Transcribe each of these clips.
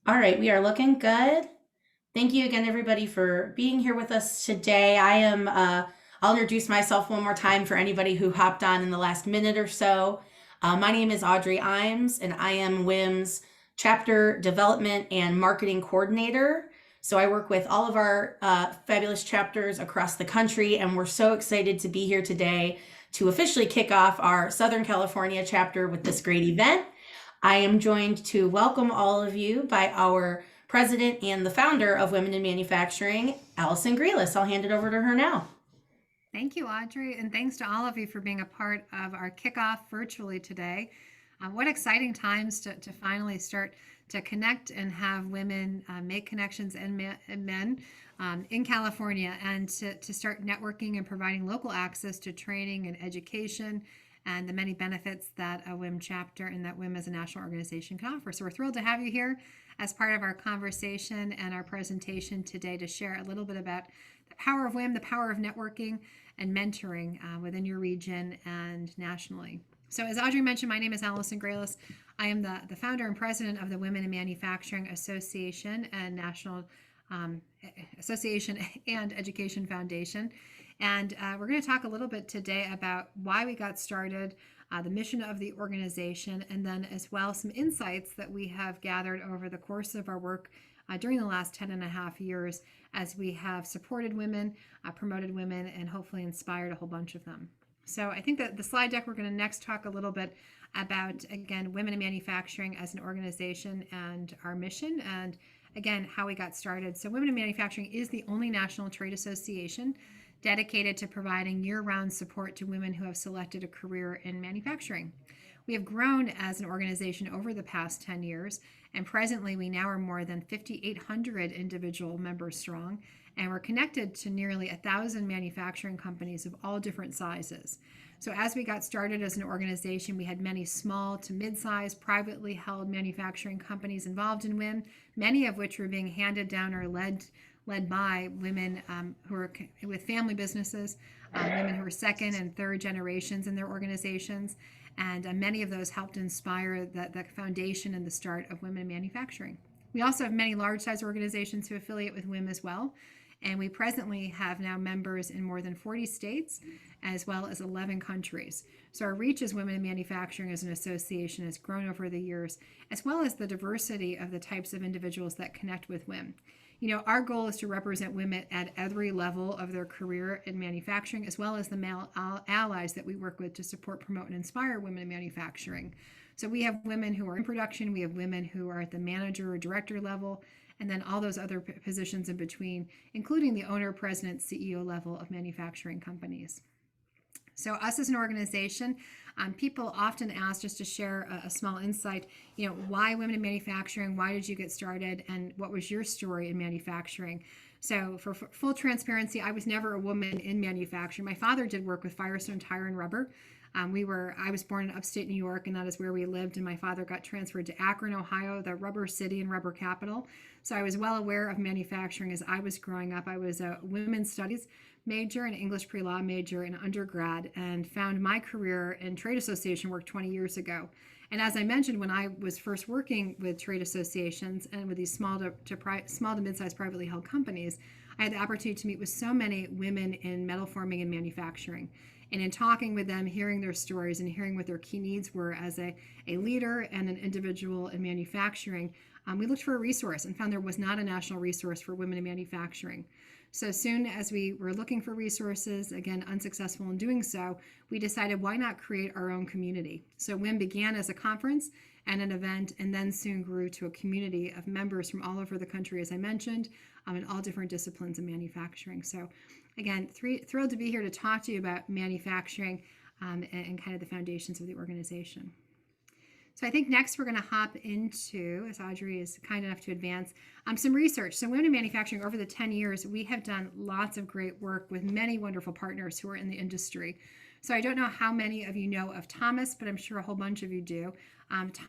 All right, we are looking good. Thank you again, everybody, for being here with us today. I'll introduce myself one more time for anybody who hopped on in the last minute or so. My name is Audrey Imes, and I am WiM's Chapter Development and Marketing Coordinator. So I work with all of our fabulous chapters across the country, and we're so excited to be here today to officially kick off our Southern California chapter with this great event. I am joined to welcome all of you by our president and the founder of Women in Manufacturing, Allison Grealis. I'll hand it over to her now. Thank you, Audrey, and thanks to all of you for being a part of our kickoff virtually today. What exciting times to finally start to connect and have women make connections and men in California, and to start networking and providing local access to training and education and the many benefits that a WiM chapter and that WiM as a national organization can offer. So we're thrilled to have you here as part of our conversation and our presentation today to share a little bit about the power of WiM, the power of networking and mentoring within your region and nationally. So, as Audrey mentioned, my name is Allison Grealis. I am the founder and president of the Women in Manufacturing Association and National Association and Education Foundation. And we're going to talk a little bit today about why we got started, the mission of the organization, and then as well some insights that we have gathered over the course of our work during the last 10 and a half years as we have supported women, promoted women, and hopefully inspired a whole bunch of them. So I think that the slide deck, we're going to next talk a little bit about, again, Women in Manufacturing as an organization and our mission, and again, how we got started. So Women in Manufacturing is the only national trade association dedicated to providing year-round support to women who have selected a career in manufacturing. We have grown as an organization over the past 10 years, and presently we now are more than 5,800 individual members strong, and we're connected to nearly 1,000 manufacturing companies of all different sizes. So as we got started as an organization, we had many small to mid-sized privately held manufacturing companies involved in WiM, many of which were being handed down or led by women who are with family businesses, women who are second and third generations in their organizations. And many of those helped inspire the foundation and the start of Women in Manufacturing. We also have many large size organizations who affiliate with WiM as well. And we presently have now members in more than 40 states, as well as 11 countries. So our reach as Women in Manufacturing as an association has grown over the years, as well as the diversity of the types of individuals that connect with WiM. You know, our goal is to represent women at every level of their career in manufacturing, as well as the male allies that we work with to support, promote, and inspire women in manufacturing. So we have women who are in production, we have women who are at the manager or director level, and then all those other positions in between, including the owner, president, CEO level of manufacturing companies. So us as an organization, people often ask, just to share a small insight, you know, why women in manufacturing? Why did you get started? And what was your story in manufacturing? So for full transparency, I was never a woman in manufacturing. My father did work with Firestone Tire and Rubber. I was born in upstate New York, and that is where we lived. And my father got transferred to Akron, Ohio, the rubber city and rubber capital. So I was well aware of manufacturing as I was growing up. I was a women's studies major and English pre-law major in undergrad, and found my career in trade association work 20 years ago. And as I mentioned, when I was first working with trade associations and with these small to mid-sized privately held companies, I had the opportunity to meet with so many women in metal forming and manufacturing. And in talking with them, hearing their stories and hearing what their key needs were as a leader and an individual in manufacturing, we looked for a resource and found there was not a national resource for women in manufacturing. So soon as we were looking for resources, again, unsuccessful in doing so, we decided why not create our own community. So WiM began as a conference and an event, and then soon grew to a community of members from all over the country, as I mentioned, in all different disciplines of manufacturing. So again, thrilled to be here to talk to you about manufacturing and kind of the foundations of the organization. So I think next we're going to hop into, as Audrey is kind enough to advance, some research. So Women in Manufacturing, over the 10 years, we have done lots of great work with many wonderful partners who are in the industry. So I don't know how many of you know of Thomas, but I'm sure a whole bunch of you do.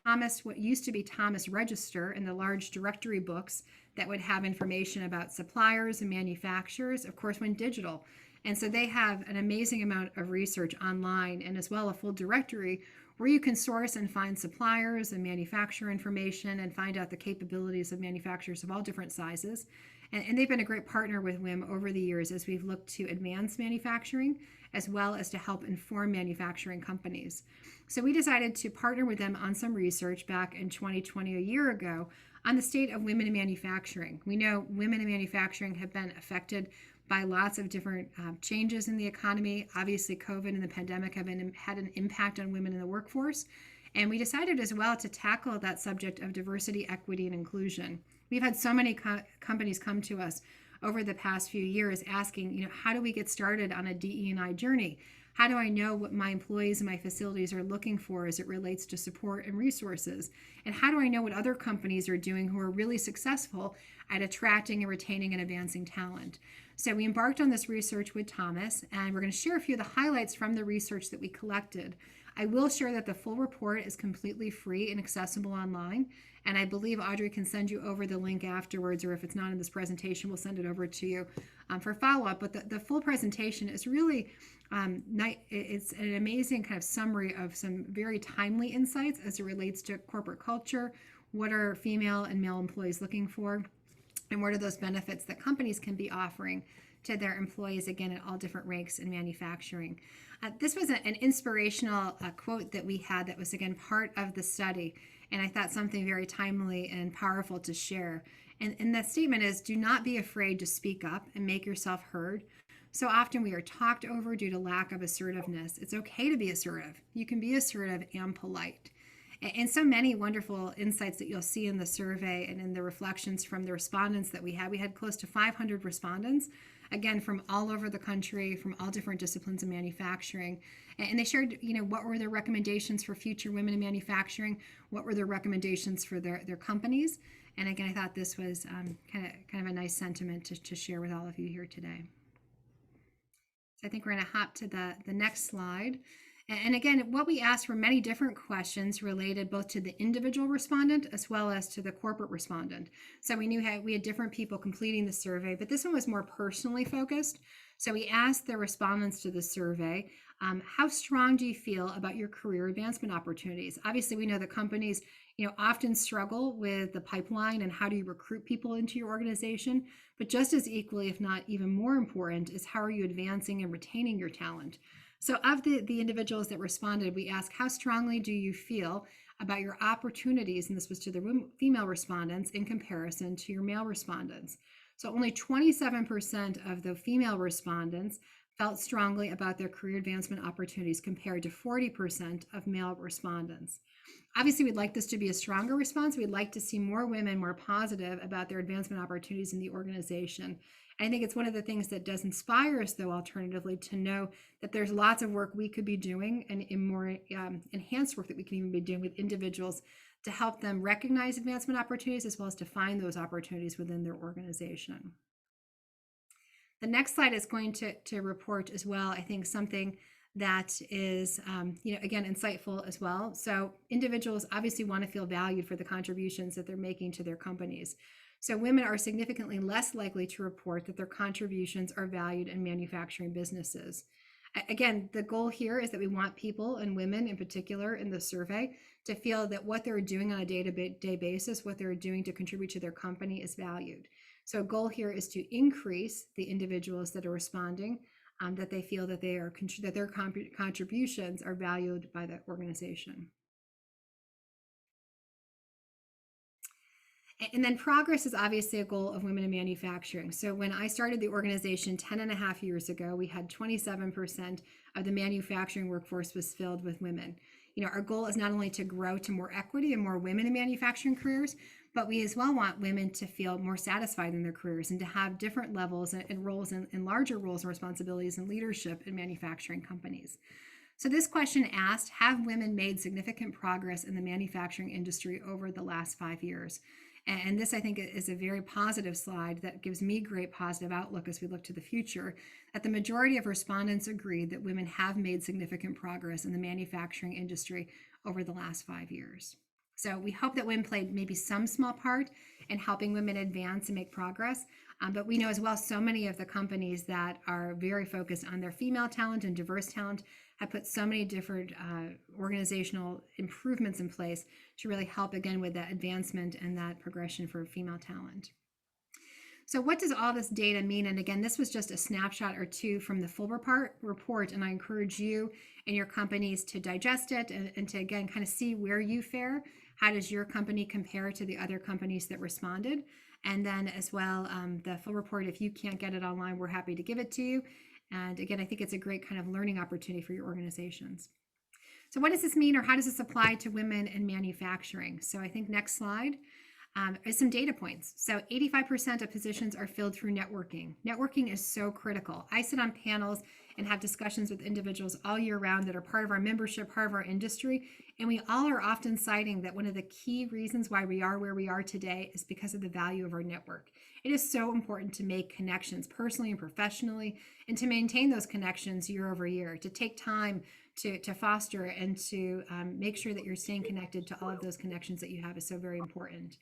Thomas, what used to be Thomas Register in the large directory books that would have information about suppliers and manufacturers, of course, went digital. And so they have an amazing amount of research online, and as well a full directory where you can source and find suppliers and manufacturer information and find out the capabilities of manufacturers of all different sizes. And they've been a great partner with WiM over the years as we've looked to advance manufacturing as well as to help inform manufacturing companies. So we decided to partner with them on some research back in 2020, a year ago, on the state of women in manufacturing. We know women in manufacturing have been affected by lots of different changes in the economy. Obviously, COVID and the pandemic have had an impact on women in the workforce. And we decided as well to tackle that subject of diversity, equity, and inclusion. We've had so many companies come to us over the past few years asking, how do we get started on a DE&I journey? How do I know what my employees and my facilities are looking for as it relates to support and resources? And how do I know what other companies are doing who are really successful at attracting and retaining and advancing talent? So we embarked on this research with Thomas, and we're going to share a few of the highlights from the research that we collected. I will share that the full report is completely free and accessible online, and I believe Audrey can send you over the link afterwards, or if it's not in this presentation, we'll send it over to you for follow-up. But the full presentation is really, it's an amazing kind of summary of some very timely insights as it relates to corporate culture, what are female and male employees looking for, and what are those benefits that companies can be offering to their employees, again, at all different ranks in manufacturing. This was an inspirational quote that we had that was, again, part of the study, and I thought something very timely and powerful to share. And that statement is, do not be afraid to speak up and make yourself heard. So often we are talked over due to lack of assertiveness. It's okay to be assertive. You can be assertive and polite. And so many wonderful insights that you'll see in the survey and in the reflections from the respondents that we had. We had close to 500 respondents, again, from all over the country, from all different disciplines of manufacturing. And they shared, what were their recommendations for future women in manufacturing? What were their recommendations for their companies? And again, I thought this was kind of a nice sentiment to share with all of you here today. So I think we're going to hop to the next slide. And again, what we asked were many different questions related both to the individual respondent as well as to the corporate respondent. So we knew we had different people completing the survey, but this one was more personally focused. So we asked the respondents to the survey, how strong do you feel about your career advancement opportunities? Obviously, we know that companies, often struggle with the pipeline and how do you recruit people into your organization, but just as equally, if not even more important, is how are you advancing and retaining your talent? So of the individuals that responded, we asked, how strongly do you feel about your opportunities? And this was to the female respondents in comparison to your male respondents. So only 27% of the female respondents felt strongly about their career advancement opportunities compared to 40% of male respondents. Obviously, we'd like this to be a stronger response. We'd like to see more women more positive about their advancement opportunities in the organization. I think it's one of the things that does inspire us, though, alternatively, to know that there's lots of work we could be doing and in more enhanced work that we can even be doing with individuals to help them recognize advancement opportunities as well as to find those opportunities within their organization. The next slide is going to report as well, I think, something that is, again, insightful as well. So individuals obviously want to feel valued for the contributions that they're making to their companies. So women are significantly less likely to report that their contributions are valued in manufacturing businesses. Again, the goal here is that we want people, and women in particular in the survey, to feel that what they're doing on a day-to-day basis, what they're doing to contribute to their company, is valued. So a goal here is to increase the individuals that are responding, that they feel that that their contributions are valued by the organization. And then progress is obviously a goal of women in manufacturing. So when I started the organization 10.5 years ago, we had 27% of the manufacturing workforce was filled with women. Our goal is not only to grow to more equity and more women in manufacturing careers, but we as well want women to feel more satisfied in their careers and to have different levels and roles and larger roles and responsibilities in leadership in manufacturing companies. So this question asked, have women made significant progress in the manufacturing industry over the last 5 years? And this, I think, is a very positive slide that gives me great positive outlook as we look to the future, that the majority of respondents agreed that women have made significant progress in the manufacturing industry over the last 5 years. So we hope that WiM played maybe some small part in helping women advance and make progress. But we know as well so many of the companies that are very focused on their female talent and diverse talent have put so many different organizational improvements in place to really help again with that advancement and that progression for female talent. So what does all this data mean? And again, this was just a snapshot or two from the full report, and I encourage you and your companies to digest it and to, again, kind of see where you fare. How does your company compare to the other companies that responded? And then as well, the full report, if you can't get it online, we're happy to give it to you. And again, I think it's a great kind of learning opportunity for your organizations. So what does this mean, or how does this apply to women in manufacturing? So I think next slide. Is some data points. So 85% of positions are filled through networking. Networking is so critical. I sit on panels and have discussions with individuals all year round that are part of our membership, part of our industry, and we all are often citing that one of the key reasons why we are where we are today is because of the value of our network. It is so important to make connections personally and professionally, and to maintain those connections year over year, to take time to foster and to make sure that you're staying connected to all of those connections that you have is so very important.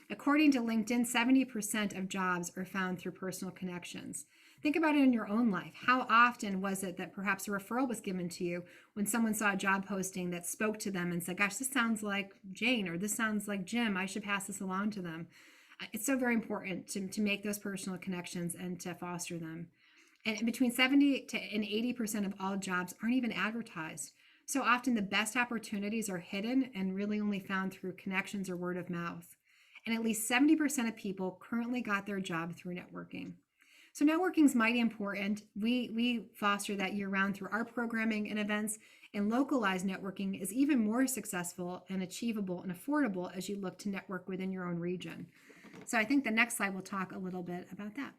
According to LinkedIn, 70% of jobs are found through personal connections. Think about it in your own life. How often was it that perhaps a referral was given to you when someone saw a job posting that spoke to them and said, gosh, this sounds like Jane, or this sounds like Jim, I should pass this along to them. It's so very important to make those personal connections and to foster them. And between 70 and 80% of all jobs aren't even advertised. So often the best opportunities are hidden and really only found through connections or word of mouth. And at least 70% of people currently got their job through networking. So networking is mighty important. We foster that year round through our programming and events, and localized networking is even more successful and achievable and affordable as you look to network within your own region. So I think the next slide will talk a little bit about that.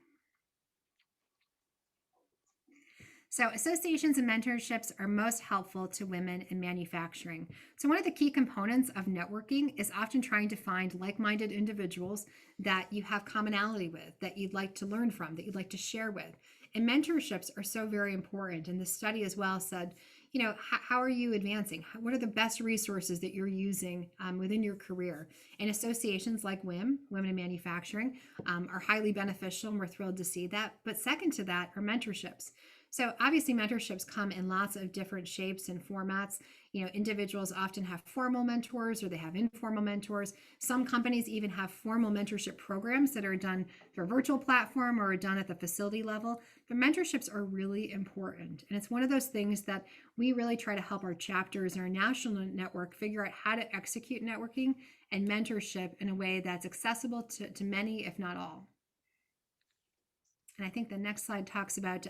So associations and mentorships are most helpful to women in manufacturing. So one of the key components of networking is often trying to find like-minded individuals that you have commonality with, that you'd like to learn from, that you'd like to share with. And mentorships are so very important. And the study as well said, you know, how are you advancing? What are the best resources that you're using within your career? And associations like WiM, Women in Manufacturing, are highly beneficial, and we're thrilled to see that. But second to that are mentorships. So obviously mentorships come in lots of different shapes and formats. You know, individuals often have formal mentors or they have informal mentors. Some companies even have formal mentorship programs that are done through a virtual platform or are done at the facility level. But mentorships are really important. And it's one of those things that we really try to help our chapters and our national network figure out how to execute networking and mentorship in a way that's accessible to many, if not all. And I think the next slide talks about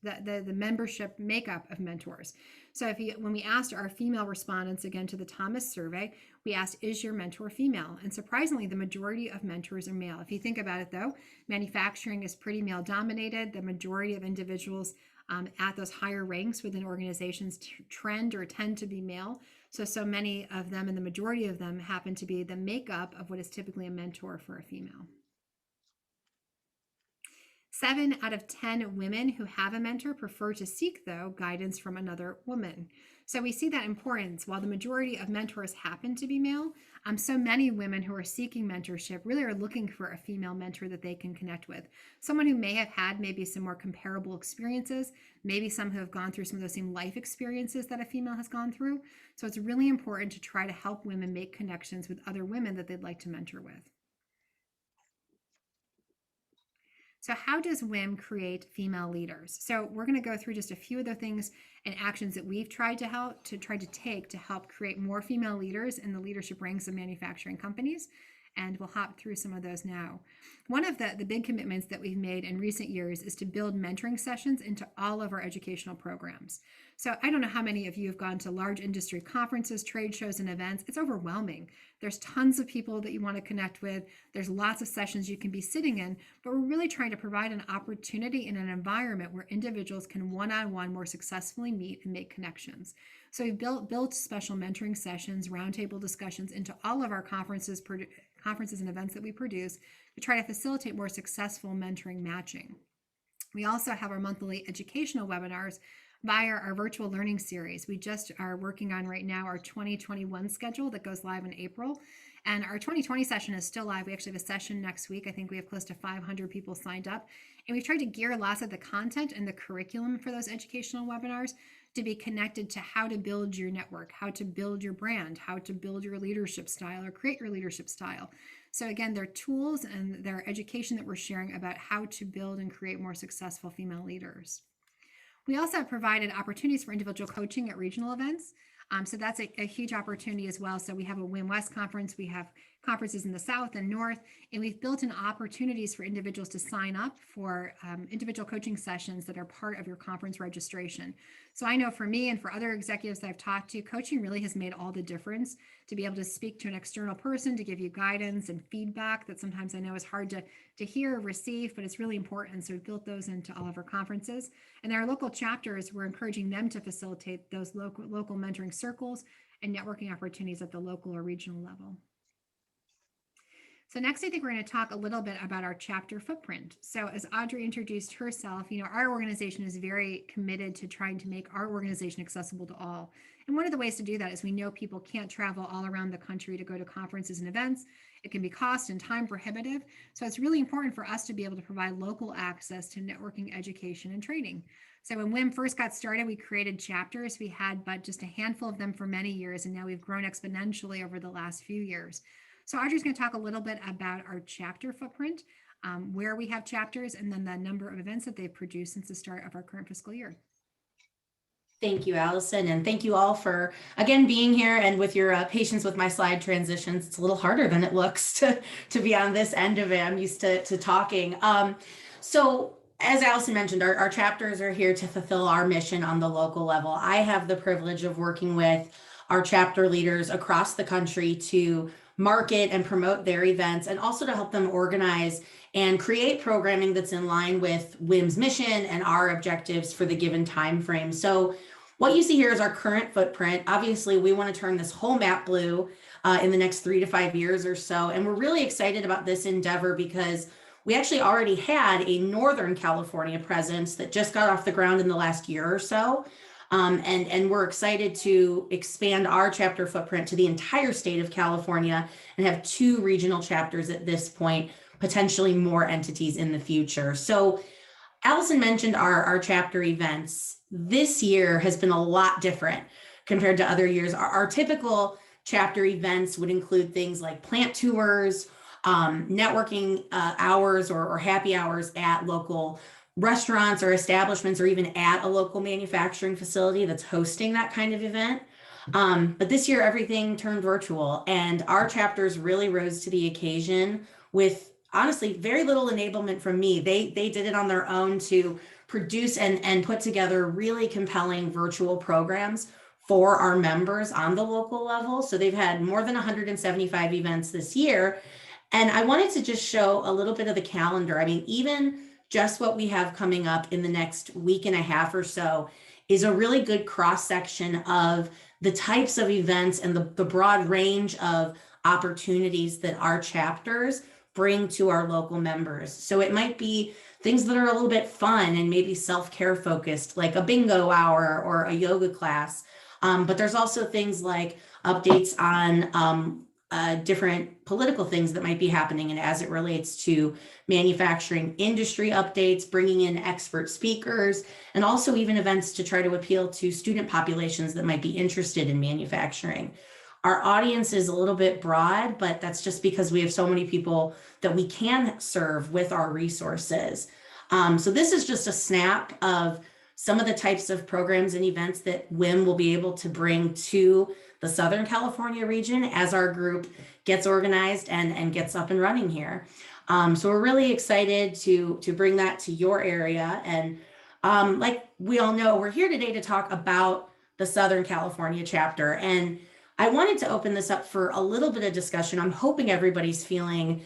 the membership makeup of mentors. So when we asked our female respondents, again, to the Thomas survey, we asked, is your mentor female? And surprisingly, the majority of mentors are male. If you think about it, though, manufacturing is pretty male dominated. The majority of individuals at those higher ranks within organizations trend or tend to be male. So many of them, and the majority of them, happen to be the makeup of what is typically a mentor for a female. 7 out of 10 women who have a mentor prefer to seek, though, guidance from another woman. So we see that importance. While the majority of mentors happen to be male, so many women who are seeking mentorship really are looking for a female mentor that they can connect with. Someone who may have had maybe some more comparable experiences, maybe some who have gone through some of those same life experiences that a female has gone through. So it's really important to try to help women make connections with other women that they'd like to mentor with. So how does WiM create female leaders? So we're going to go through just a few of the things and actions that we've tried to take to help create more female leaders in the leadership ranks of manufacturing companies. And we'll hop through some of those now. One of the big commitments that we've made in recent years is to build mentoring sessions into all of our educational programs. So I don't know how many of you have gone to large industry conferences, trade shows, and events. It's overwhelming. There's tons of people that you want to connect with. There's lots of sessions you can be sitting in, but we're really trying to provide an opportunity in an environment where individuals can one-on-one more successfully meet and make connections. So we've built special mentoring sessions, roundtable discussions into all of our conferences and events that we produce to try to facilitate more successful mentoring matching. We also have our monthly educational webinars via our virtual learning series. We just are working on right now our 2021 schedule that goes live in April. And our 2020 session is still live. We actually have a session next week. I think we have close to 500 people signed up. And we've tried to gear lots of the content and the curriculum for those educational webinars to be connected to how to build your network, how to build your brand, how to build your leadership style or create your leadership style. So again, they're tools and they're education that we're sharing about how to build and create more successful female leaders. We also have provided opportunities for individual coaching at regional events. So that's a huge opportunity as well. So we have a WiM West conference, we have conferences in the South and North, and we've built in opportunities for individuals to sign up for individual coaching sessions that are part of your conference registration. So I know for me and for other executives that I've talked to, coaching really has made all the difference to be able to speak to an external person, to give you guidance and feedback that sometimes I know is hard to hear or receive, but it's really important. So we've built those into all of our conferences. And our local chapters, we're encouraging them to facilitate those local mentoring circles and networking opportunities at the local or regional level. So next, I think we're going to talk a little bit about our chapter footprint. So as Audrey introduced herself, our organization is very committed to trying to make our organization accessible to all. And one of the ways to do that is we know people can't travel all around the country to go to conferences and events. It can be cost and time prohibitive. So it's really important for us to be able to provide local access to networking, education, and training. So when WiM first got started, we created chapters. We had but just a handful of them for many years, and now we've grown exponentially over the last few years. So Audrey's going to talk a little bit about our chapter footprint, where we have chapters, and then the number of events that they've produced since the start of our current fiscal year. Thank you, Allison, and thank you all for, again, being here and with your patience with my slide transitions. It's a little harder than it looks to be on this end of it. I'm used to talking. So as Allison mentioned, our chapters are here to fulfill our mission on the local level. I have the privilege of working with our chapter leaders across the country to market and promote their events, and also to help them organize and create programming that's in line with WiM's mission and our objectives for the given time frame. So what you see here is our current footprint. Obviously, we want to turn this whole map blue in the next 3 to 5 years or so. And we're really excited about this endeavor because we actually already had a Northern California presence that just got off the ground in the last year or so. And we're excited to expand our chapter footprint to the entire state of California and have 2 regional chapters at this point, potentially more entities in the future. So Allison mentioned our chapter events. This year has been a lot different compared to other years. Our typical chapter events would include things like plant tours, networking hours or happy hours at local restaurants or establishments, or even at a local manufacturing facility that's hosting that kind of event. But this year, everything turned virtual, and our chapters really rose to the occasion with, honestly, very little enablement from me. They did it on their own to produce and put together really compelling virtual programs for our members on the local level. So they've had more than 175 events this year. And I wanted to just show a little bit of the calendar. I mean, even just what we have coming up in the next week and a half or so is a really good cross section of the types of events and the broad range of opportunities that our chapters bring to our local members. So it might be things that are a little bit fun and maybe self-care focused, like a bingo hour or a yoga class. But there's also things like updates on different political things that might be happening, and as it relates to manufacturing industry updates, bringing in expert speakers, and also even events to try to appeal to student populations that might be interested in manufacturing. Our audience is a little bit broad, but that's just because we have so many people that we can serve with our resources. So this is just a snap of some of the types of programs and events that WiM will be able to bring to the Southern California region as our group gets organized and gets up and running here. So we're really excited to bring that to your area. And like we all know, we're here today to talk about the Southern California chapter. And I wanted to open this up for a little bit of discussion. I'm hoping everybody's feeling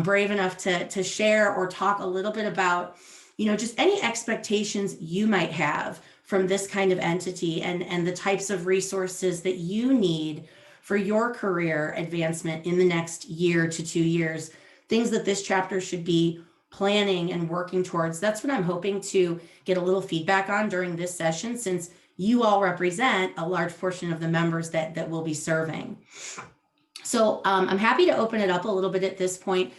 brave enough to share or talk a little bit about, just any expectations you might have from this kind of entity and the types of resources that you need for your career advancement in the next year to 2 years, things that this chapter should be planning and working towards. That's what I'm hoping to get a little feedback on during this session, since you all represent a large portion of the members that we'll be serving. So I'm happy to open it up a little bit at this point,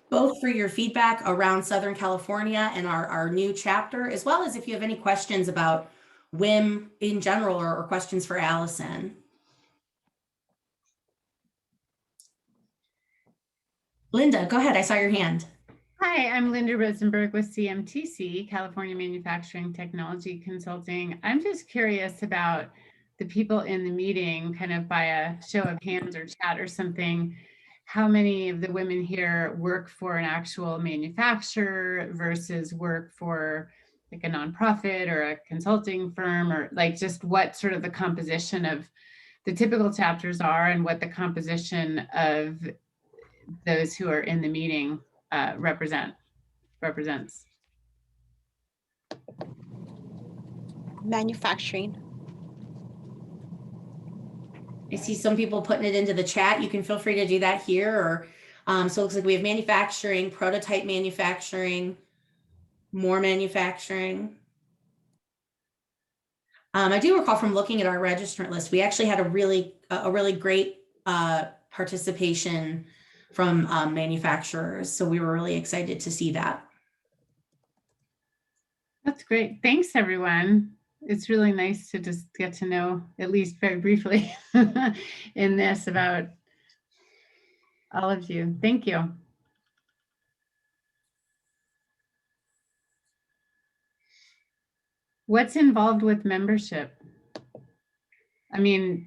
both for your feedback around Southern California and our new chapter, as well as if you have any questions about WiM in general, or questions for Allison. Linda, go ahead. I saw your hand. Hi, I'm Linda Rosenberg with CMTC, California Manufacturing Technology Consulting. I'm just curious about the people in the meeting, kind of by a show of hands or chat or something, how many of the women here work for an actual manufacturer versus work for like a nonprofit or a consulting firm, or like just what sort of the composition of the typical chapters are, and what the composition of those who are in the meeting represents. Manufacturing. I see some people putting it into the chat. You can feel free to do that here. Or so it looks like we have manufacturing, prototype manufacturing, more manufacturing. I do recall from looking at our registrant list, we actually had a really great participation from manufacturers. So we were really excited to see that. That's great. Thanks, everyone. It's really nice to just get to know, at least very briefly, in this about all of you. Thank you. What's involved with membership? I mean,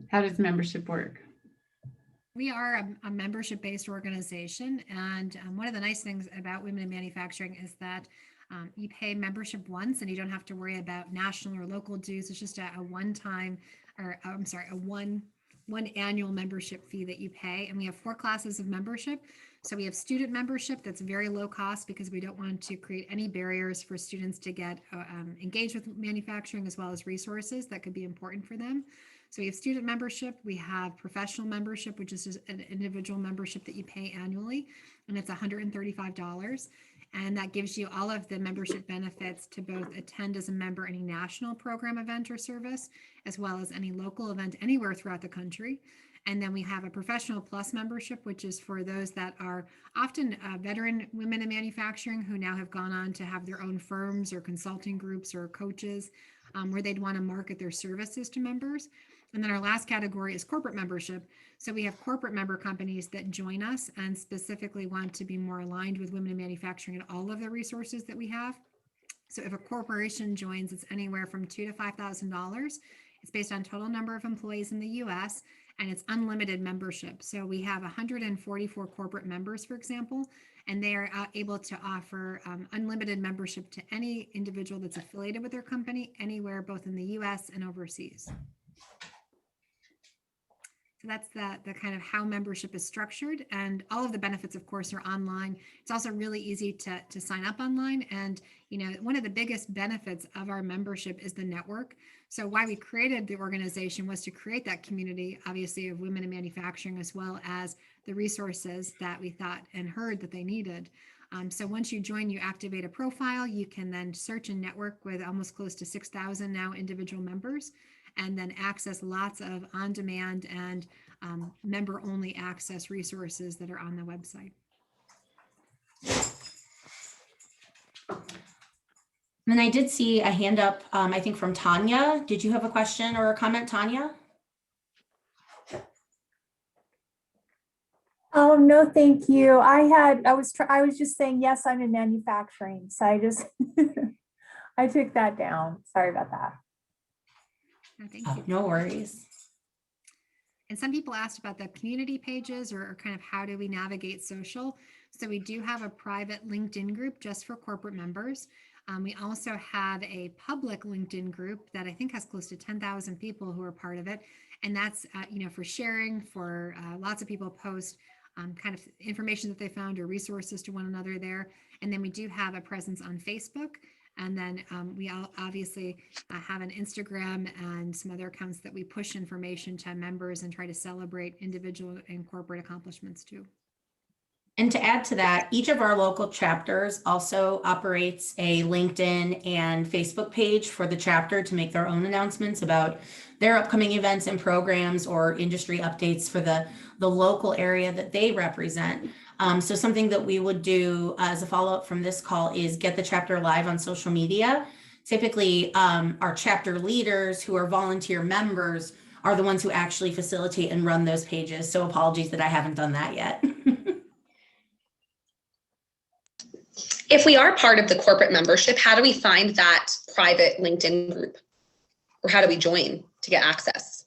how does membership work? We are a membership-based organization, and one of the nice things about Women in Manufacturing is that you pay membership once, and you don't have to worry about national or local dues. It's just a one-time, or I'm sorry, a one annual membership fee that you pay. And we have 4 classes of membership. So we have student membership that's very low cost, because we don't want to create any barriers for students to get engaged with manufacturing, as well as resources that could be important for them. So we have student membership, we have professional membership, which is just an individual membership that you pay annually, and it's $135. And that gives you all of the membership benefits to both attend as a member any national program, event, or service, as well as any local event anywhere throughout the country. And then we have a professional plus membership, which is for those that are often veteran women in manufacturing who now have gone on to have their own firms or consulting groups or coaches, where they'd want to market their services to members. And then our last category is corporate membership. So we have corporate member companies that join us and specifically want to be more aligned with women in manufacturing and all of the resources that we have. So if a corporation joins, it's anywhere from $2,000 to $5,000. It's based on total number of employees in the US, and it's unlimited membership. So we have 144 corporate members, for example, and they are able to offer unlimited membership to any individual that's affiliated with their company anywhere, both in the US and overseas. So that's the kind of how membership is structured, and all of the benefits, of course, are online. It's also really easy to sign up online. And, you know, one of the biggest benefits of our membership is the network. So why we created the organization was to create that community, obviously, of women in manufacturing, as well as the resources that we thought and heard that they needed. So once you join, you activate a profile. You can then search and network with almost close to 6,000 now individual members, and then access lots of on-demand and member-only access resources that are on the website. And I did see a hand up, I think from Tanya. Did you have a question or a comment, Tanya? Oh, no, thank you. I was just saying, yes, I'm in manufacturing. So I just, I took that down. Sorry about that. No, thank you. No worries. And some people asked about the community pages, or kind of how do we navigate social. So we do have a private LinkedIn group just for corporate members. We also have a public LinkedIn group that I think has close to 10,000 people who are part of it. And that's, for sharing, for lots of people post kind of information that they found or resources to one another there. And then we do have a presence on Facebook. And then we all obviously have an Instagram and some other accounts that we push information to members and try to celebrate individual and corporate accomplishments too. And to add to that, each of our local chapters also operates a LinkedIn and Facebook page for the chapter to make their own announcements about their upcoming events and programs or industry updates for the local area that they represent. So something that we would do as a follow-up from this call is get the chapter live on social media. Typically, our chapter leaders who are volunteer members are the ones who actually facilitate and run those pages. So apologies that I haven't done that yet. If we are part of the corporate membership, how do we find that private LinkedIn group? Or how do we join to get access?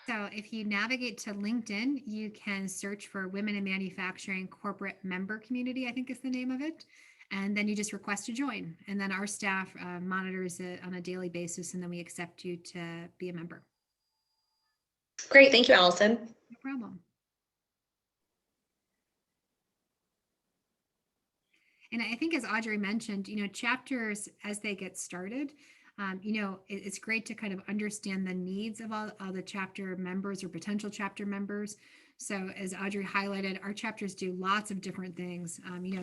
So if you navigate to LinkedIn, you can search for Women in Manufacturing Corporate Member Community, I think is the name of it. And then you just request to join. And then our staff monitors it on a daily basis, and then we accept you to be a member. Great, thank you, Allison. No problem. And I think as Audrey mentioned, chapters as they get started, it's great to kind of understand the needs of all the chapter members or potential chapter members. So as Audrey highlighted, our chapters do lots of different things.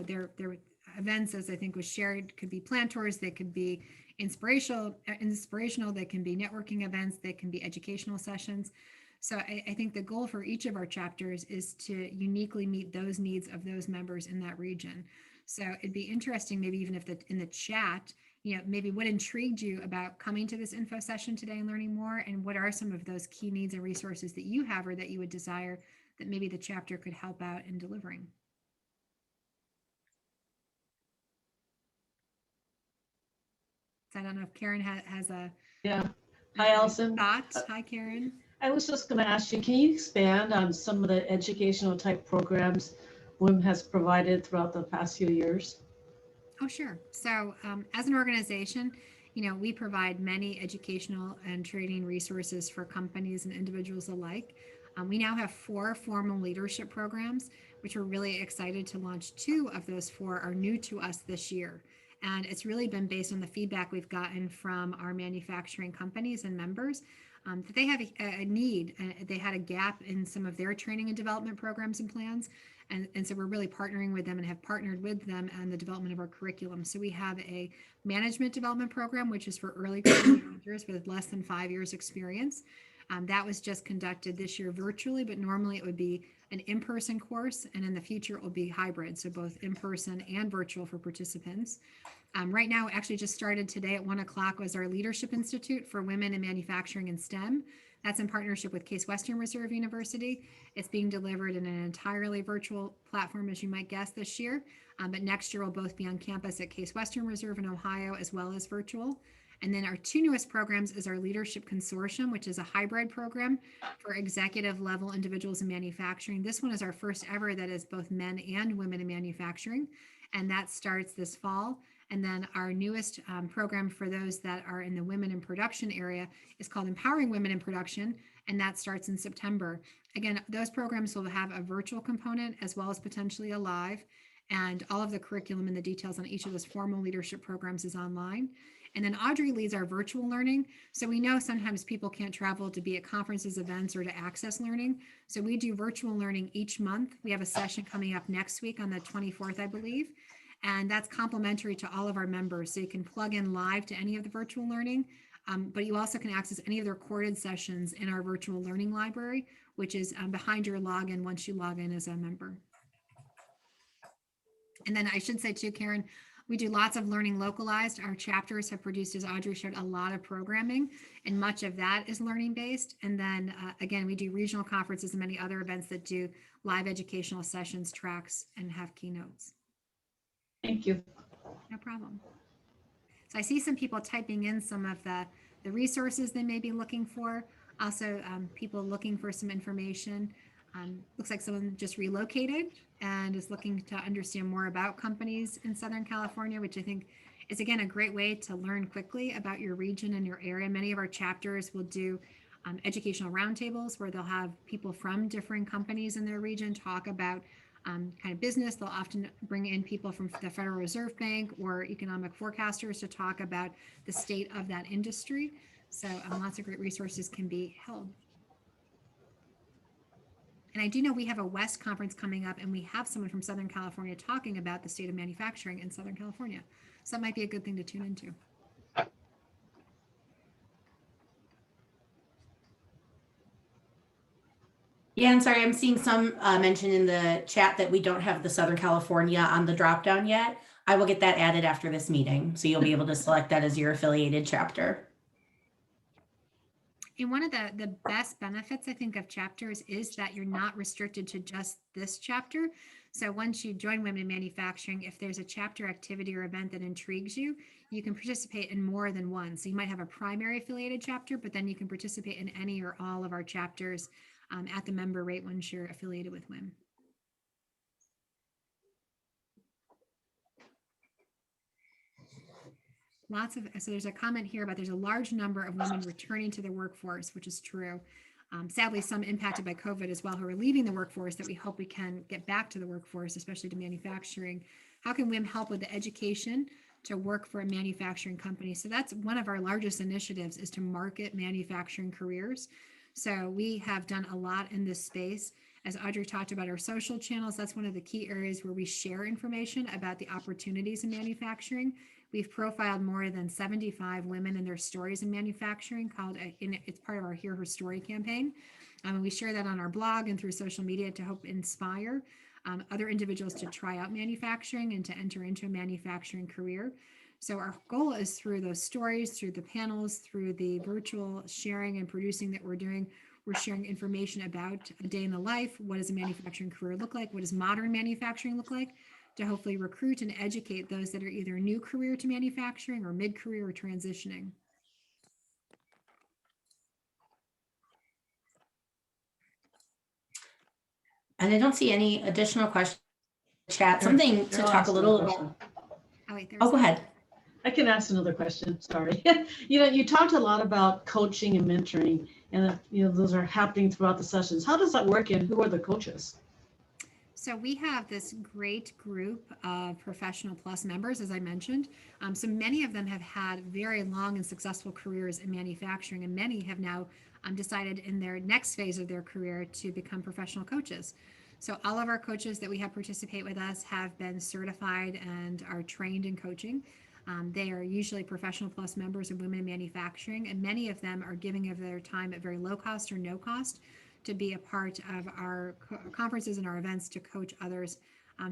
Their events, as I think was shared, could be plant tours, they could be inspirational, they can be networking events, they can be educational sessions. So I think the goal for each of our chapters is to uniquely meet those needs of those members in that region. So it'd be interesting, maybe even if in the chat, maybe what intrigued you about coming to this info session today and learning more, and what are some of those key needs and resources that you have or that you would desire that maybe the chapter could help out in delivering. So I don't know if Karen has a Hi, Allison. thought. Hi, Karen. I was just going to ask you, can you expand on some of the educational type programs WiM has provided throughout the past few years? Oh, sure. So as an organization, we provide many educational and training resources for companies and individuals alike. We now have 4 formal leadership programs, which we're really excited to launch. 2 of those 4 are new to us this year. And it's really been based on the feedback we've gotten from our manufacturing companies and members that they have a need. They had a gap in some of their training and development programs and plans. And so we're really partnering with them and have partnered with them on the development of our curriculum. So we have a management development program, which is for early career managers with less than 5 years experience. That was just conducted this year virtually, but normally it would be an in-person course, and in the future it will be hybrid, so both in-person and virtual for participants. Right now, actually just started today at 1 o'clock was our Leadership Institute for Women in Manufacturing and STEM. That's in partnership with Case Western Reserve University. It's being delivered in an entirely virtual platform, as you might guess, this year. But next year will both be on campus at Case Western Reserve in Ohio, as well as virtual. And then our 2 newest programs is our Leadership Consortium, which is a hybrid program for executive level individuals in manufacturing. This one is our first ever that is both men and women in manufacturing. And that starts this fall. And then our newest program for those that are in the women in production area is called Empowering Women in Production, and that starts in September. Again, those programs will have a virtual component as well as potentially a live, and all of the curriculum and the details on each of those formal leadership programs is online. And then Audrey leads our virtual learning. So we know sometimes people can't travel to be at conferences, events, or to access learning. So we do virtual learning each month. We have a session coming up next week on the 24th, I believe. And that's complimentary to all of our members. So you can plug in live to any of the virtual learning, but you also can access any of the recorded sessions in our virtual learning library, which is behind your login once you log in as a member. And then I should say too, Karen, we do lots of learning localized. Our chapters have produced, as Audrey showed, a lot of programming, and much of that is learning based. And then again, we do regional conferences and many other events that do live educational sessions, tracks, and have keynotes. Thank you. No problem. So I see some people typing in some of the resources they may be looking for. Also, people looking for some information. Looks like someone just relocated and is looking to understand more about companies in Southern California, which I think is, again, a great way to learn quickly about your region and your area. Many of our chapters will do educational roundtables where they'll have people from different companies in their region talk about kind of business. They'll often bring in people from the Federal Reserve Bank or economic forecasters to talk about the state of that industry. So lots of great resources can be held. And I do know we have a West conference coming up, and we have someone from Southern California talking about the state of manufacturing in Southern California. So that might be a good thing to tune into. Yeah, and sorry, I'm seeing some mention in the chat that we don't have the Southern California on the drop down yet. I will get that added after this meeting, so you'll be able to select that as your affiliated chapter. And one of the best benefits, I think, of chapters is that you're not restricted to just this chapter. So once you join Women in Manufacturing, if there's a chapter activity or event that intrigues you, you can participate in more than one. So you might have a primary affiliated chapter, but then you can participate in any or all of our chapters at the member rate once you're affiliated with WiM. So there's a comment here about there's a large number of women returning to the workforce, which is true. Sadly, some impacted by COVID as well who are leaving the workforce that we hope we can get back to the workforce, especially to manufacturing. How can WiM help with the education to work for a manufacturing company? So that's one of our largest initiatives, is to market manufacturing careers. So we have done a lot in this space. As Audrey talked about our social channels, that's one of the key areas where we share information about the opportunities in manufacturing. We've profiled more than 75 women and their stories in manufacturing, it's part of our Hear Her Story campaign. We share that on our blog and through social media to help inspire other individuals to try out manufacturing and to enter into a manufacturing career. So our goal is through those stories, through the panels, through the virtual sharing and producing that we're doing, we're sharing information about a day in the life. What does a manufacturing career look like? What does modern manufacturing look like? To hopefully recruit and educate those that are either new career to manufacturing or mid-career or transitioning. And I don't see any additional questions in the chat. Something to talk a little about. Oh, wait, Oh, go ahead. I can ask another question. Sorry. You talked a lot about coaching and mentoring, and those are happening throughout the sessions. How does that work, and who are the coaches? So we have this great group of Professional Plus members, as I mentioned. So many of them have had very long and successful careers in manufacturing, and many have now decided in their next phase of their career to become professional coaches. So all of our coaches that we have participate with us have been certified and are trained in coaching. They are usually Professional Plus members of Women in Manufacturing, and many of them are giving of their time at very low cost or no cost to be a part of our conferences and our events to coach others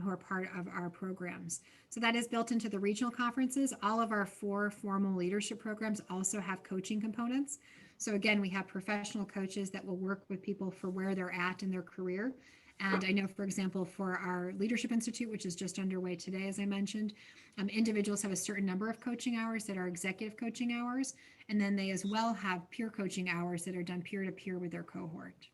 who are part of our programs. So that is built into the regional conferences. All of our 4 formal leadership programs also have coaching components. So again, we have professional coaches that will work with people for where they're at in their career. And I know, for example, for our Leadership Institute, which is just underway today, as I mentioned, individuals have a certain number of coaching hours that are executive coaching hours. And then they as well have peer coaching hours that are done peer-to-peer with their cohort.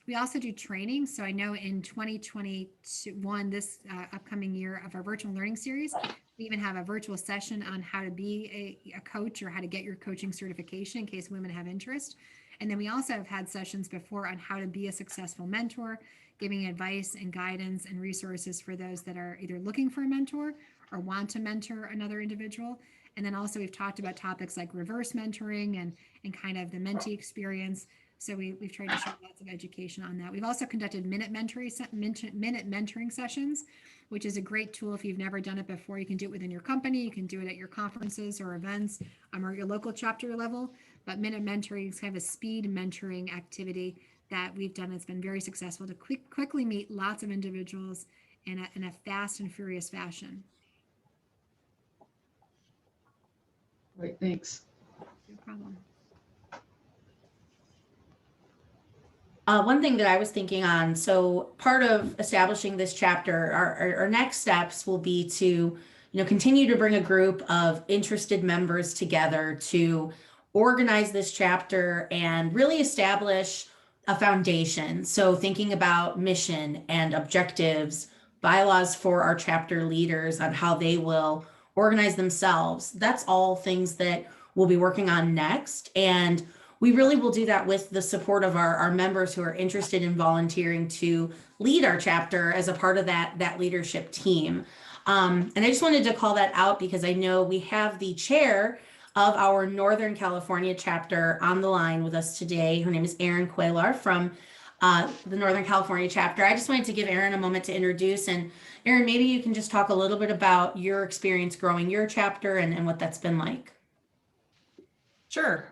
We also do training. So I know in 2021, this upcoming year of our virtual learning series, we even have a virtual session on how to be a coach or how to get your coaching certification in case women have interest. And then we also have had sessions before on how to be a successful mentor, giving advice and guidance and resources for those that are either looking for a mentor or want to mentor another individual. And then also we've talked about topics like reverse mentoring and kind of the mentee experience. So we've tried to share lots of education on that. We've also conducted minute mentoring sessions, which is a great tool if you've never done it before. You can do it within your company. You can do it at your conferences or events or your local chapter level. But minute mentoring is kind of a speed mentoring activity that we've done. It's been very successful to quickly meet lots of individuals in a fast and furious fashion. Great, thanks. No problem. One thing that I was thinking on, so part of establishing this chapter, our next steps will be to, continue to bring a group of interested members together to organize this chapter and really establish a foundation. So thinking about mission and objectives, bylaws for our chapter leaders on how they will organize themselves. That's all things that we'll be working on next. And we really will do that with the support of our members who are interested in volunteering to lead our chapter as a part of that leadership team. And I just wanted to call that out because I know we have the chair of our Northern California chapter on the line with us today. Her name is Erin Cuellar from the Northern California chapter. I just wanted to give Erin a moment to introduce. And Erin, maybe you can just talk a little bit about your experience growing your chapter and what that's been like. Sure.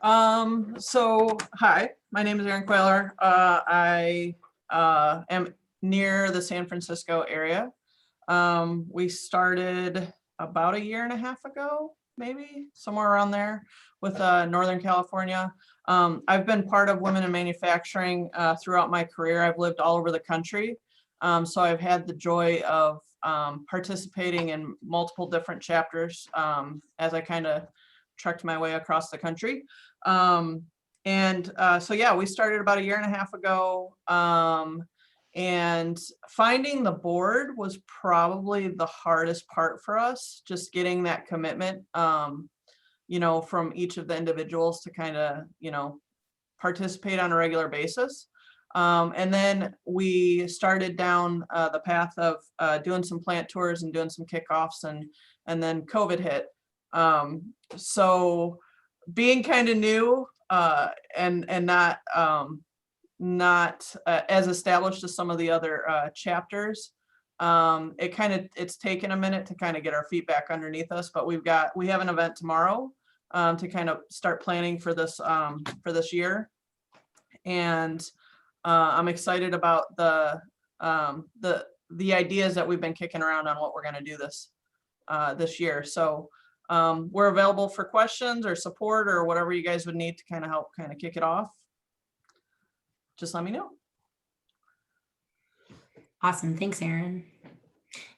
So hi, my name is Erin Queller. I am near the San Francisco area. We started about a year and a half ago, maybe somewhere around there, with Northern California. I've been part of Women in Manufacturing throughout my career. I've lived all over the country. So I've had the joy of participating in multiple different chapters as I kind of trekked my way across the country. So yeah, we started about a year and a half ago. And finding the board was probably the hardest part for us, just getting that commitment, you know, from each of the individuals to kind of, you know, participate on a regular basis. And then we started down the path of doing some plant tours and doing some kickoffs, and then COVID hit. So being kind of new and not as established as some of the other chapters, it's taken a minute to kind of get our feet back underneath us, but we have an event tomorrow to kind of start planning for this year. And I'm excited about the ideas that we've been kicking around on what we're going to do this year. So we're available for questions or support or whatever you guys would need to kind of help kind of kick it off. Just let me know. Awesome. Thanks, Erin.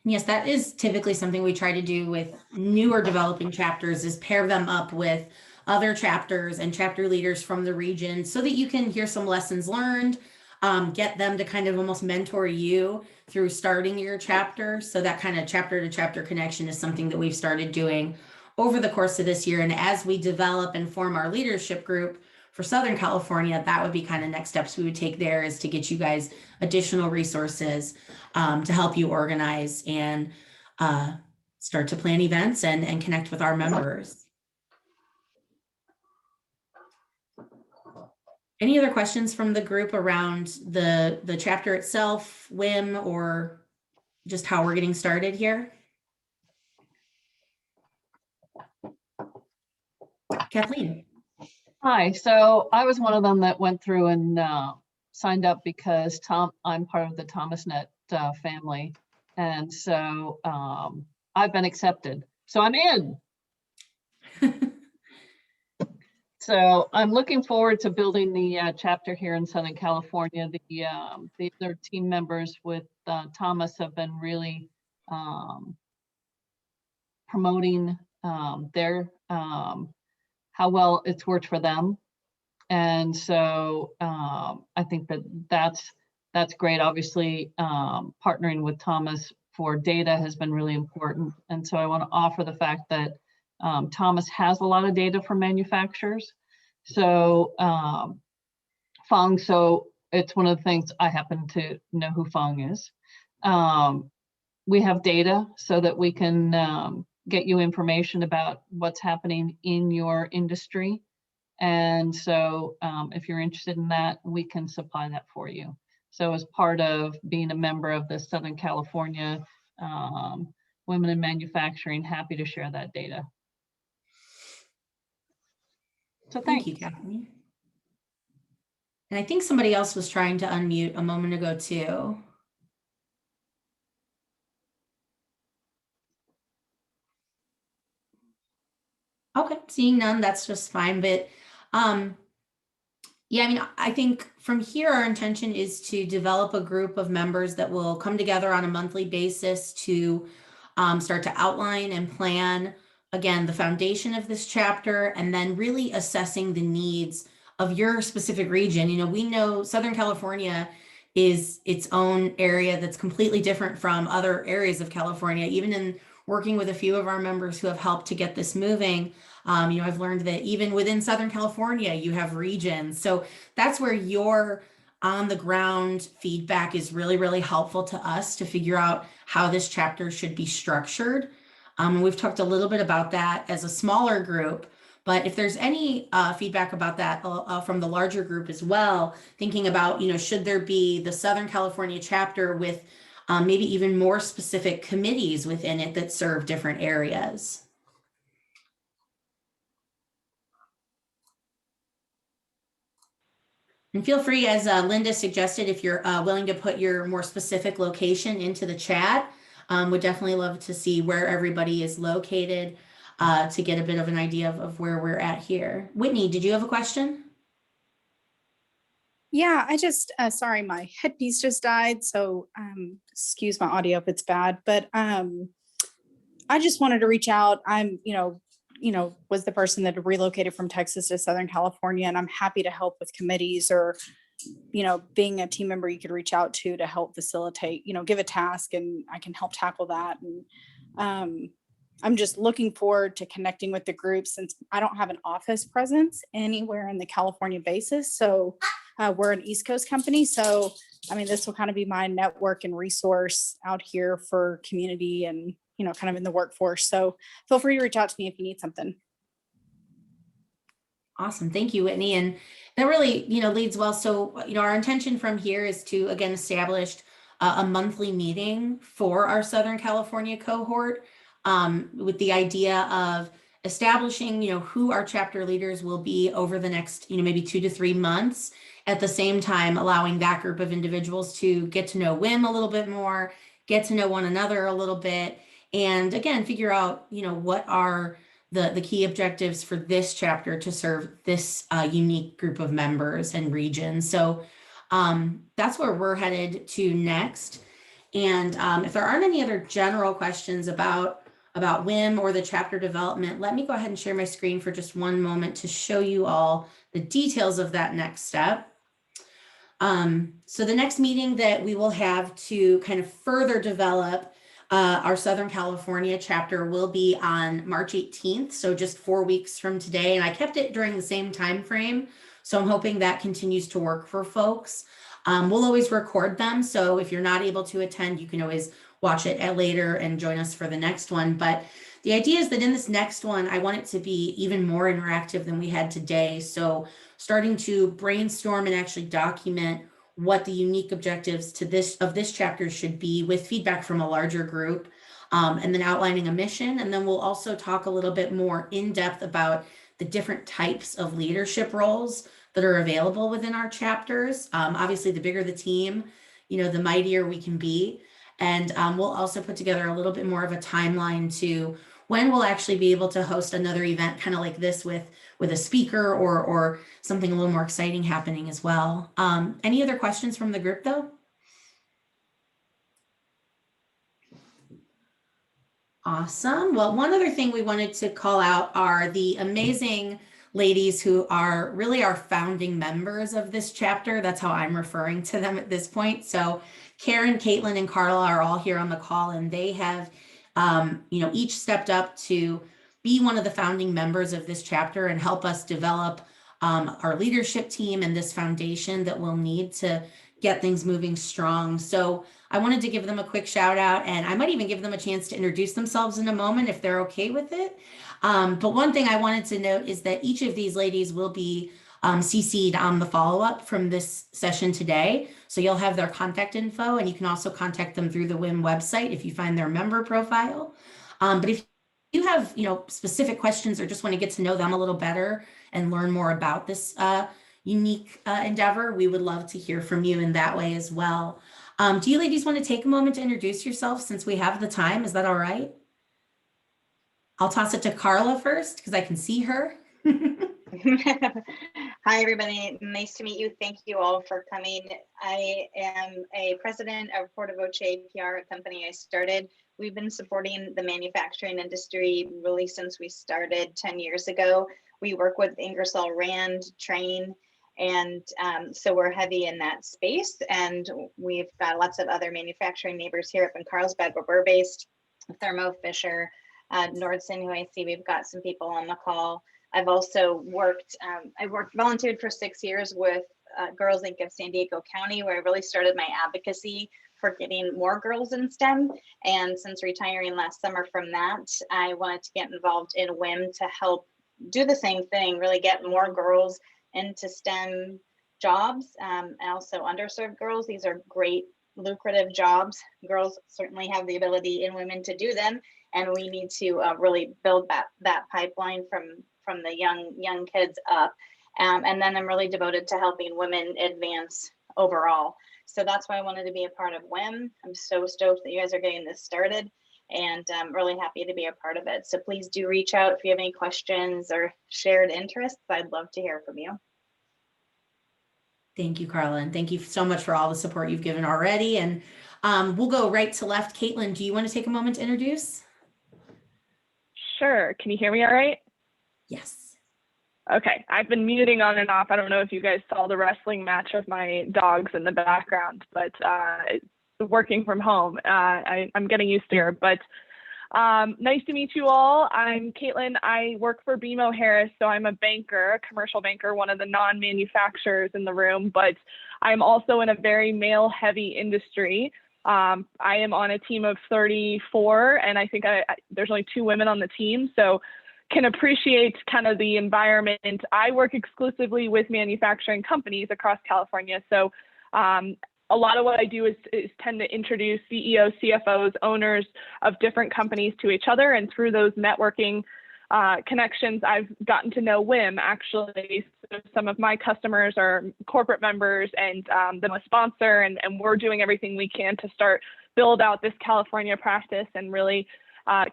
Yes, that is typically something we try to do with newer developing chapters, is pair them up with other chapters and chapter leaders from the region so that you can hear some lessons learned, get them to kind of almost mentor you through starting your chapter. So that kind of chapter to chapter connection is something that we've started doing over the course of this year. And as we develop and form our leadership group for Southern California, that would be kind of next steps we would take there, is to get you guys additional resources to help you organize and start to plan events and connect with our members. Any other questions from the group around the chapter itself, WiM, or just how we're getting started here? Kathleen. Hi, so I was one of them that went through and signed up because I'm part of the Thomasnet family. And so I've been accepted. So I'm in. So I'm looking forward to building the chapter here in Southern California. The other team members with Thomas have been really promoting their how well it's worked for them. And so I think that's great. Obviously, partnering with Thomas for data has been really important. And so I want to offer the fact that Thomas has a lot of data for manufacturers. So Fong, so it's one of the things, I happen to know who Fong is. We have data so that we can get you information about what's happening in your industry. And so if you're interested in that, we can supply that for you. So as part of being a member of the Southern California Women in Manufacturing, happy to share that data. So Thank you, Kathleen. And I think somebody else was trying to unmute a moment ago too. Okay, seeing none, that's just fine. But yeah, I mean, I think from here, our intention is to develop a group of members that will come together on a monthly basis to start to outline and plan, again, the foundation of this chapter, and then really assessing the needs of your specific region. You know, we know Southern California is its own area that's completely different from other areas of California. Even in working with a few of our members who have helped to get this moving, you know, I've learned that even within Southern California, you have regions. So that's where your on the ground feedback is really, really helpful to us to figure out how this chapter should be structured. And we've talked a little bit about that as a smaller group, But if there's any feedback about that from the larger group as well, thinking about, should there be the Southern California chapter with maybe even more specific committees within it that serve different areas? And feel free, as Linda suggested, if you're willing to put your more specific location into the chat, would definitely love to see where everybody is located to get a bit of an idea of where we're at here. Whitney, did you have a question? Yeah, I just, sorry, my headpiece just died, so excuse my audio if it's bad, but I just wanted to reach out. I'm, was the person that relocated from Texas to Southern California, and I'm happy to help with committees or, being a team member you could reach out to help facilitate, give a task and I can help tackle that. And I'm just looking forward to connecting with the group since I don't have an office presence anywhere in the California basis. So we're an East Coast company. So, this will kind of be my network and resource out here for community and, kind of in the workforce. So feel free to reach out to me if you need something. Awesome. Thank you, Whitney. And that really, leads well. So, our intention from here is to, again, establish a monthly meeting for our Southern California cohort with the idea of establishing, who our chapter leaders will be over the next, maybe 2 to 3 months. At the same time, allowing that group of individuals to get to know WiM a little bit more, get to know one another a little bit, and again, figure out, what are the key objectives for this chapter to serve this unique group of members and regions. So that's where we're headed to next. And if there aren't any other general questions about WiM or the chapter development, let me go ahead and share my screen for just one moment to show you all the details of that next step. So the next meeting that we will have to kind of further develop our Southern California chapter will be on March 18th, so just 4 weeks from today. And I kept it during the same time frame, so I'm hoping that continues to work for folks. We'll always record them, so if you're not able to attend, you can always watch it later and join us for the next one. But the idea is that in this next one, I want it to be even more interactive than we had today. So starting to brainstorm and actually document what the unique objectives of this chapter should be with feedback from a larger group, and then outlining a mission. And then we'll also talk a little bit more in depth about the different types of leadership roles that are available within our chapters. Obviously, the bigger the team, the mightier we can be. And we'll also put together a little bit more of a timeline to when we'll actually be able to host another event kind of like this with a speaker or something a little more exciting happening as well. Any other questions from the group though? Awesome. Well, one other thing we wanted to call out are the amazing ladies who are really our founding members of this chapter. That's how I'm referring to them at this point. So Karen, Caitlin, and Carla are all here on the call, and they have each stepped up to be one of the founding members of this chapter and help us develop our leadership team and this foundation that we'll need to get things moving strong. So I wanted to give them a quick shout out, and I might even give them a chance to introduce themselves in a moment if they're okay with it. But one thing I wanted to note is that each of these ladies will be CC'd on the follow-up from this session today. So you'll have their contact info, and you can also contact them through the WiM website if you find their member profile. But if you have specific questions or just want to get to know them a little better and learn more about this unique endeavor, we would love to hear from you in that way as well. Do you ladies want to take a moment to introduce yourself since we have the time? Is that all right? I'll toss it to Carla first because I can see her. Hi, everybody. Nice to meet you. Thank you all for coming. I am a president of Portavoce PR, a company I started. We've been supporting the manufacturing industry really since we started 10 years ago. We work with Ingersoll Rand, Train, and so we're heavy in that space. And we've got lots of other manufacturing neighbors here up in Carlsbad, where we're based, Thermo Fisher, Nordson, who I see we've got some people on the call. I've also worked, volunteered for 6 years with Girls Inc. of San Diego County, where I really started my advocacy for getting more girls in STEM. And since retiring last summer from that, I wanted to get involved in WiM to help do the same thing, really get more girls into STEM jobs, and also underserved girls. These are great, lucrative jobs. Girls certainly have the ability in women to do them, and we need to really build that pipeline from the young kids up. And then I'm really devoted to helping women advance overall. So that's why I wanted to be a part of WiM. I'm so stoked that you guys are getting this started, and I'm really happy to be a part of it. So please do reach out if you have any questions or shared interests. I'd love to hear from you. Thank you, Carla, and thank you so much for all the support you've given already. And we'll go right to left. Caitlin, do you want to take a moment to introduce? Sure. Can you hear me all right? Yes. Okay. I've been muting on and off. I don't know if you guys saw the wrestling match of my dogs in the background, but working from home, I'm getting used to it. But nice to meet you all. I'm Caitlin. I work for BMO Harris, so I'm a banker, a commercial banker, one of the non-manufacturers in the room, but I'm also in a very male-heavy industry. I am on a team of 34, and I think there's only 2 women on the team, so can appreciate kind of the environment. I work exclusively with manufacturing companies across California, so a lot of what I do is tend to introduce CEOs, CFOs, owners of different companies to each other, and through those networking connections, I've gotten to know WiM actually. So some of my customers are corporate members, and then a sponsor, and we're doing everything we can to start build out this California practice and really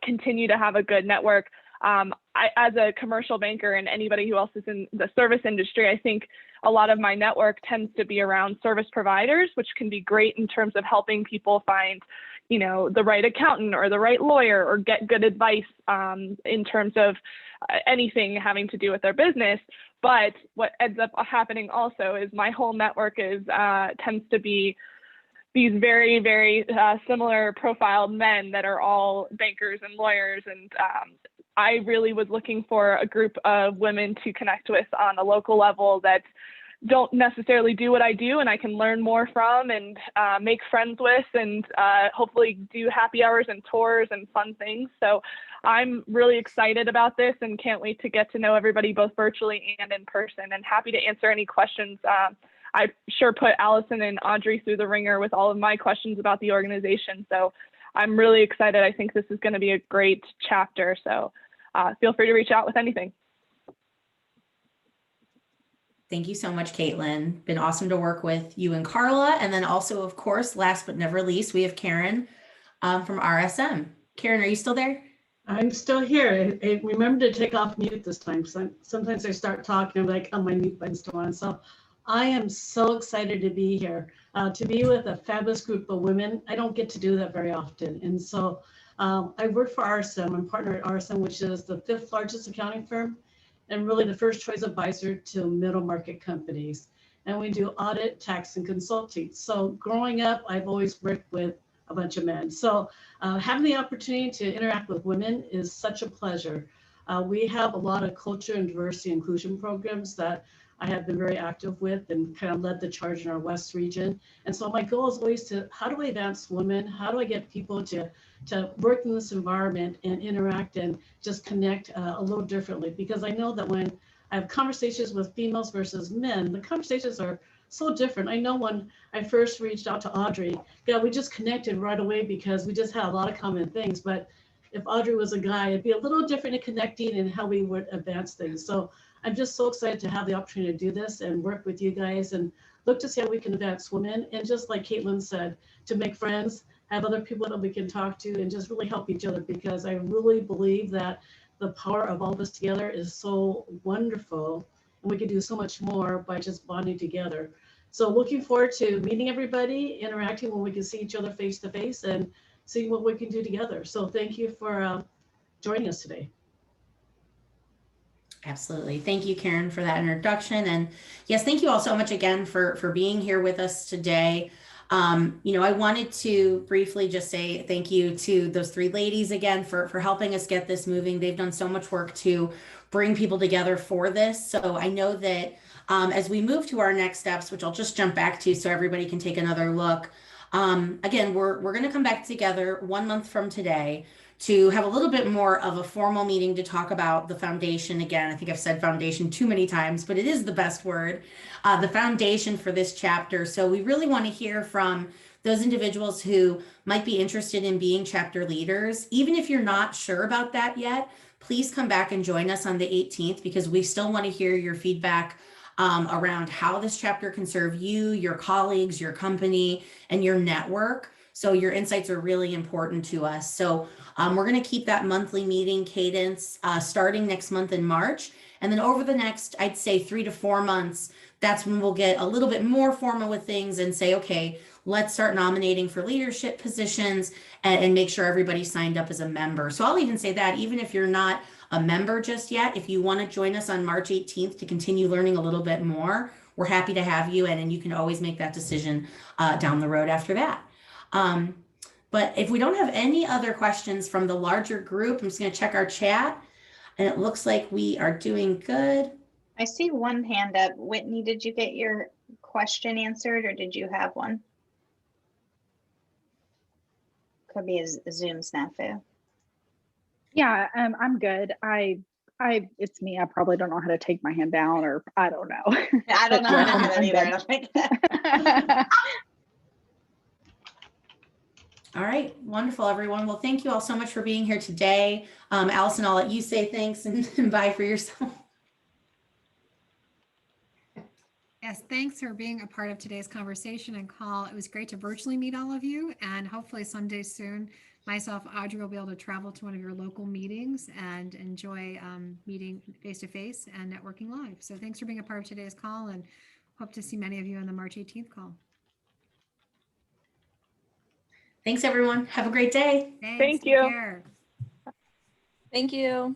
continue to have a good network. As a commercial banker and anybody who else is in the service industry, I think a lot of my network tends to be around service providers, which can be great in terms of helping people find, you know, the right accountant or the right lawyer, or get good advice in terms of anything having to do with their business. But what ends up happening also is my whole network tends to be these very, very similar profiled men that are all bankers and lawyers. And I really was looking for a group of women to connect with on a local level that don't necessarily do what I do, and I can learn more from and make friends with, and hopefully do happy hours and tours and fun things. So I'm really excited about this and can't wait to get to know everybody both virtually and in person, and happy to answer any questions. I sure put Allison and Audrey through the ringer with all of my questions about the organization. So I'm really excited. I think this is going to be a great chapter. So feel free to reach out with anything. Thank you so much, Caitlin. Been awesome to work with you and Carla. And then also, of course, last but never least, we have Karen from RSM. Karen, are you still there? I'm still here. Remember to take off mute this time. Sometimes I start talking, I'm like, oh, my mute button's still on. So I am so excited to be here, to be with a fabulous group of women. I don't get to do that very often. And so I work for RSM. I'm partner at RSM, which is the 5th largest accounting firm, and really the first choice advisor to middle market companies. And we do audit, tax, and consulting. So growing up, I've always worked with a bunch of men. So having the opportunity to interact with women is such a pleasure. We have a lot of culture and diversity inclusion programs that I have been very active with and kind of led the charge in our West region. And so my goal is always to, how do I advance women? How do I get people to work in this environment and interact and just connect a little differently? Because I know that when I have conversations with females versus men, the conversations are so different. I know when I first reached out to Audrey, yeah, we just connected right away because we just had a lot of common things. But if Audrey was a guy, it'd be a little different in connecting and how we would advance things. So I'm just so excited to have the opportunity to do this and work with you guys and look to see how we can advance women. And just like Caitlin said, to make friends, have other people that we can talk to, and just really help each other, because I really believe that the power of all this together is so wonderful, and we can do so much more by just bonding together. So looking forward to meeting everybody, interacting when we can see each other face to face, and seeing what we can do together. So thank you for joining us today. Absolutely. Thank you, Karen, for that introduction. And yes, thank you all so much again for being here with us today. I wanted to briefly just say thank you to those 3 ladies again for helping us get this moving. They've done so much work to bring people together for this. So I know that as we move to our next steps, which I'll just jump back to so everybody can take another look. Again, we're going to come back together 1 month from today to have a little bit more of a formal meeting to talk about the foundation. Again, I think I've said foundation too many times, but it is the best word, the foundation for this chapter. So we really want to hear from those individuals who might be interested in being chapter leaders. Even if you're not sure about that yet, please come back and join us on the 18th, because we still want to hear your feedback around how this chapter can serve you, your colleagues, your company, and your network. So your insights are really important to us. So we're going to keep that monthly meeting cadence starting next month in March. And then over the next, I'd say 3 to 4 months, that's when we'll get a little bit more formal with things and say, okay, let's start nominating for leadership positions and make sure everybody's signed up as a member. So I'll even say that even if you're not a member just yet, if you want to join us on March 18th to continue learning a little bit more, we're happy to have you. And you can always make that decision down the road after that. But if we don't have any other questions from the larger group, I'm just going to check our chat, and it looks like we are doing good. I see one hand up. Whitney, did you get your question answered, or did you have one? Could be a Zoom snafu. Yeah, I'm good. It's me. I probably don't know how to take my hand down, or I don't know. I don't know Yeah, how to do that I'm either. I don't think that. All right, wonderful, everyone. Well, thank you all so much for being here today. Allison, I'll let you say thanks and bye for yourself. Yes, thanks for being a part of today's conversation and call. It was great to virtually meet all of you, and hopefully someday soon, myself, Audrey, will be able to travel to one of your local meetings and enjoy meeting face-to-face and networking live. So thanks for being a part of today's call, and hope to see many of you on the March 18th call. Thanks, everyone. Have a great day. Thanks. Thank Take you. care. Thank you.